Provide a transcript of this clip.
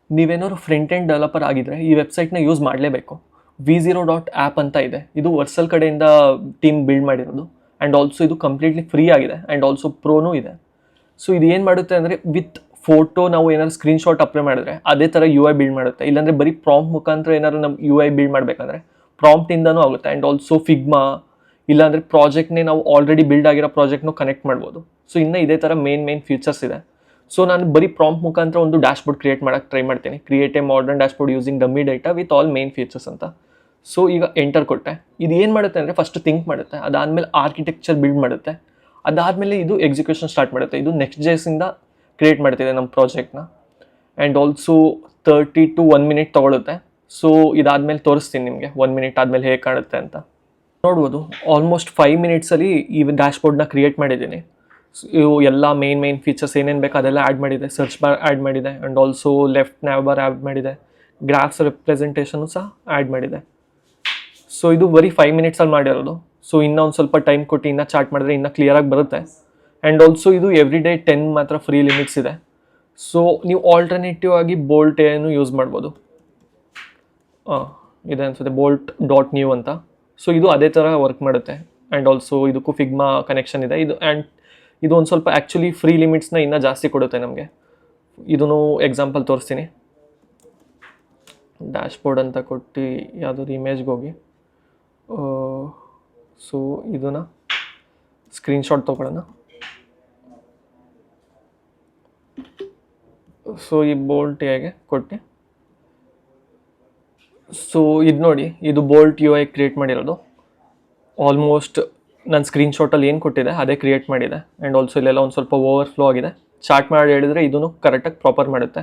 ನೀವೇನಾದ್ರು front end developer ಆಗಿದ್ರೆ ಈ ವೆಬ್ಸೈಟ್ನ ಯೂಸ್ ಮಾಡಲೇಬೇಕು. V0.app ಅಂತ ಇದೆ, ಇದು ವರ್ಸಲ್ ಕಡೆಯಿಂದ ಟೀಮ್ ಬಿಲ್ಡ್ ಮಾಡಿರೋದು. ಆ್ಯಂಡ್ ಆಲ್ಸೋ ಇದು ಕಂಪ್ಲೀಟ್ಲಿ ಫ್ರೀ ಆಗಿದೆ ಆ್ಯಂಡ್ ಆಲ್ಸೋ ಪ್ರೋನೂ ಇದೆ. ಸೊ ಇದು ಏನು ಮಾಡುತ್ತೆ ಅಂದರೆ ವಿತ್ ಫೋಟೋ ನಾವು ಏನಾದ್ರು ಸ್ಕ್ರೀನ್ಶಾಟ್ ಅಪ್ಲೈ ಮಾಡಿದ್ರೆ ಅದೇ ಥರ UI ಬಿಲ್ಡ್ ಮಾಡುತ್ತೆ. ಇಲ್ಲಾಂದರೆ ಬರೀ ಪ್ರಾಂಪ್ಟ್ ಮುಖಾಂತರ ಏನಾದ್ರು ನಮ್ಮ UI ಬಿಲ್ಡ್ ಮಾಡಬೇಕಂದ್ರೆ ಪ್ರಾಂಪ್ಟಿಂದನೂ ಆಗುತ್ತೆ. ಆ್ಯಂಡ್ ಆಲ್ಸೋ ಫಿಗ್ಮಾ ಇಲ್ಲಾಂದರೆ ಪ್ರಾಜೆಕ್ಟ್ನೇ ನಾವು ಆಲ್ರೆಡಿ ಬಿಲ್ಡ್ ಆಗಿರೋ ಪ್ರಾಜೆಕ್ಟ್ನು ಕನೆಕ್ಟ್ ಮಾಡ್ಬೋದು. ಸೊ ಇನ್ನು ಇದೇ ಥರ ಮೇನ್ ಫೀಚರ್ಸ್ ಇದೆ. ಸೊ ನಾನು ಬರೀ ಪ್ರಾಂಪ್ಟ್ ಮುಖಾಂತರ ಒಂದು ಡ್ಯಾಶ್ಬೋರ್ಡ್ ಕ್ರಿಯೇಟ್ ಮಾಡೋಕ್ಕೆ ಟ್ರೈ ಮಾಡ್ತೀನಿ. Create A modern dashboard using dummy data with all main features ಅಂತ. ಸೊ ಈಗ ಎಂಟರ್ ಕೊಟ್ಟೆ. ಇದು ಏನು ಮಾಡುತ್ತೆ ಅಂದರೆ ಫಸ್ಟ್ ಥಿಂಕ್ ಮಾಡುತ್ತೆ, ಅದಾದಮೇಲೆ ಆರ್ಕಿಟೆಕ್ಚರ್ ಬಿಲ್ಡ್ ಮಾಡುತ್ತೆ, ಅದಾದಮೇಲೆ ಇದು ಎಕ್ಸಿಕ್ಯೂಷನ್ ಸ್ಟಾರ್ಟ್ ಮಾಡುತ್ತೆ. ಇದು Next.js-ಇಂದ ಕ್ರಿಯೇಟ್ ಮಾಡ್ತಿದೆ ನಮ್ಮ ಪ್ರಾಜೆಕ್ಟ್ನ. ಆ್ಯಂಡ್ ಆಲ್ಸೋ 30 to 1 minute ತೊಗೊಳುತ್ತೆ. ಸೊ ಇದಾದಮೇಲೆ ತೋರಿಸ್ತೀನಿ ನಿಮಗೆ 1 minute ಆದಮೇಲೆ ಹೇಗೆ ಕಾಣುತ್ತೆ ಅಂತ. ನೋಡ್ಬೋದು ಆಲ್ಮೋಸ್ಟ್ 5 minutesಲ್ಲಿ ಈ ಡ್ಯಾಶ್ಬೋರ್ಡ್ನ ಕ್ರಿಯೇಟ್ ಮಾಡಿದ್ದೀನಿ. ಇವು ಎಲ್ಲ ಮೇನ್ ಫೀಚರ್ಸ್ ಏನೇನು ಬೇಕು ಅದೆಲ್ಲ ಆ್ಯಡ್ ಮಾಡಿದೆ. ಸರ್ಚ್ ಬಾರ್ ಆ್ಯಡ್ ಮಾಡಿದೆ and also left now bar add ಮಾಡಿದೆ. ಗ್ರಾಫ್ಸ್ ರೆಪ್ರೆಸೆಂಟೇಷನು ಸಹ ಆ್ಯಡ್ ಮಾಡಿದೆ. ಸೊ ಇದು ಬರೀ 5 minutesಲ್ಲಿ ಮಾಡಿರೋದು. ಸೊ ಇನ್ನೂ ಒಂದು ಸ್ವಲ್ಪ ಟೈಮ್ ಕೊಟ್ಟು ಇನ್ನೂ ಚಾರ್ಟ್ ಮಾಡಿದ್ರೆ ಇನ್ನೂ ಕ್ಲಿಯರಾಗಿ ಬರುತ್ತೆ. ಆ್ಯಂಡ್ ಆಲ್ಸೋ ಇದು ಎವ್ರಿ ಡೇ 10 ಮಾತ್ರ ಫ್ರೀ ಲಿಮಿಟ್ಸ್ ಇದೆ. ಸೊ ನೀವು ಆಲ್ಟರ್ನೇಟಿವ್ ಆಗಿ ಬೋಲ್ಟ್ ಏನು ಯೂಸ್ ಮಾಡ್ಬೋದು. ಇದೆ ಅನಿಸುತ್ತೆ bolt.new ಅಂತ. ಸೊ ಇದು ಅದೇ ಥರ ವರ್ಕ್ ಮಾಡುತ್ತೆ. ಆ್ಯಂಡ್ ಆಲ್ಸೋ ಇದಕ್ಕೂ ಫಿಗ್ಮಾ ಕನೆಕ್ಷನ್ ಇದೆ. ಇದು ಒಂದು ಸ್ವಲ್ಪ ಆ್ಯಕ್ಚುಲಿ ಫ್ರೀ ಲಿಮಿಟ್ಸ್ನ ಇನ್ನೂ ಜಾಸ್ತಿ ಕೊಡುತ್ತೆ ನಮಗೆ. ಇದನ್ನು ಎಕ್ಸಾಂಪಲ್ ತೋರಿಸ್ತೀನಿ. ಡ್ಯಾಶ್ಬೋರ್ಡ್ ಅಂತ ಕೊಟ್ಟು ಯಾವುದಾದ್ರು ಇಮೇಜ್ಗೆ ಹೋಗಿ, ಸೊ ಇದನ್ನು ಸ್ಕ್ರೀನ್ಶಾಟ್ ತೊಗೊಳ್ಳೋಣ. ಸೊ ಈ ಬೋಲ್ಟ್ ಹೇಗೆ ಕೊಟ್ಟು, ಸೊ ಇದು ನೋಡಿ, ಇದು ಬೋಲ್ಟ್ UI ಕ್ರಿಯೇಟ್ ಮಾಡಿರೋದು. ಆಲ್ಮೋಸ್ಟ್ ನನ್ನ ಸ್ಕ್ರೀನ್ಶಾಟಲ್ಲಿ ಏನು ಕೊಟ್ಟಿದೆ ಅದೇ ಕ್ರಿಯೇಟ್ ಮಾಡಿದೆ. ಆ್ಯಂಡ್ ಆಲ್ಸೋ ಇಲ್ಲೆಲ್ಲ ಒಂದು ಸ್ವಲ್ಪ ಓವರ್ಫ್ಲೋ ಆಗಿದೆ. ಚಾರ್ಟ್ ಮಾಡಿ ಹೇಳಿದ್ರೆ ಇದನ್ನು ಕರೆಕ್ಟಾಗಿ ಪ್ರಾಪರ್ ಮಾಡುತ್ತೆ.